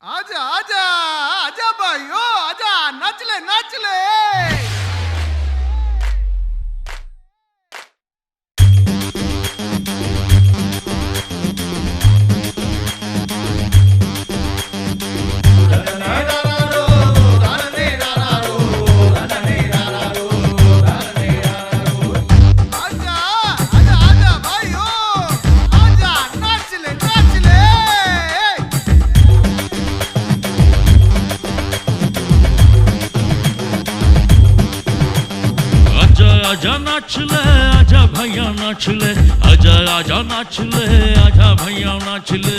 आजा आजा आजा भाई ओ आजा नाच ले नाच ले। आजा नाच ले आजा भैया नाच ले आजा आजा नाच ले आजा भैया नाच ले।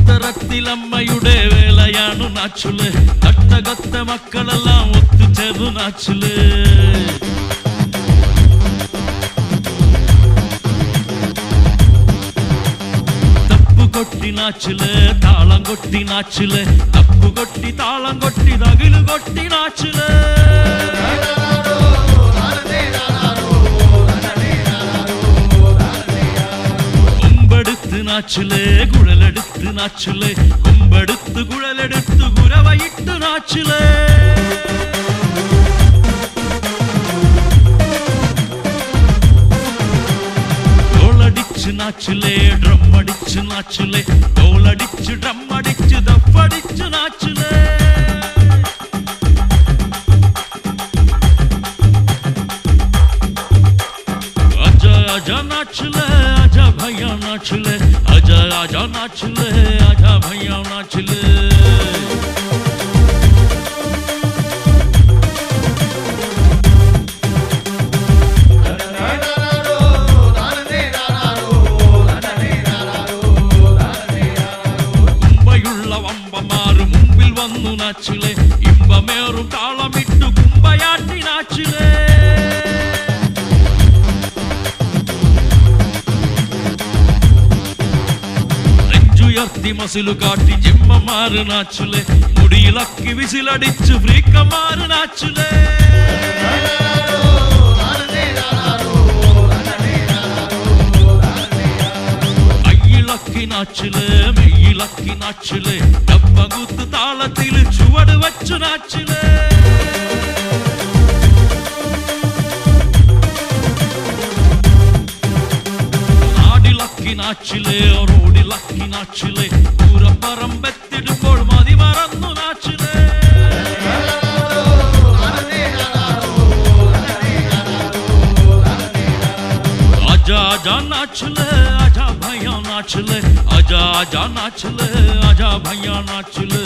ഉത്തരത്തിലമ്മയുടെ വേലയാണു നാച്ചുല് തട്ടകത്ത മക്കളെല്ലാം ഒത്തുചേർന്നു നാച്ചുല്. കൊട്ടി നാച്ചില് താളം കൊട്ടി നാച്ചില് തപ്പു കൊട്ടി താളം കൊട്ടി തകില് കൊട്ടി നാച്ചില്. കൊമ്പെടുത്ത് നാച്ചില് കുഴലെടുത്ത് നാച്ചില് കൊമ്പെടുത്ത് കുഴലെടുത്ത് കുരവയിട്ട് നാച്ചില്. നാച്ചിലേ ഡ്രം അടിച്ച് നാച്ചിലേ ഡോളടിച്ച് ഡ്രം അടിച്ച് ദഫടിച്ച് നാച്ചിലേ. ആജാ ആജാ നാച്ചിലേ ആജാ ഭയ്യാ നാച്ചിലേ ആജാ ആജാ നാച്ചിലേ ആജാ ഭയ്യാ നാച്ചിലേ. വന്നു നാച്ചിലേ ഇമ്പമേറും താളമിട്ടു കുമ്പയാട്ടി നാച്ചിലേ. നെഞ്ചുയർത്തി മസിലു കാട്ടി ജിമ്മമാര് നാച്ചിലേ മുടിയിലക്കി വിസിലടിച്ചു ഫ്രീക്കമാര് നാച്ചിലേ. അയ്യിളക്കി നാച്ചിലേ മെയ്യിളക്കി നാച്ചിലേ ഡപ്പകുത്ത് താളത്തില് ചുവട് വച്ചു നാച്ചിലേ. നാടിളക്കി നാച്ചിലേ റോഡിളക്കി നാച്ചിലേ പൂരപ്പറമ്പെത്തിടുമ്പോൾ മതി മറന്നു നാച്ചിലേ. आजा आजा नाच ले आजा भैया नाच ले आजा आजा नाच ले आजा भैया नाच ले.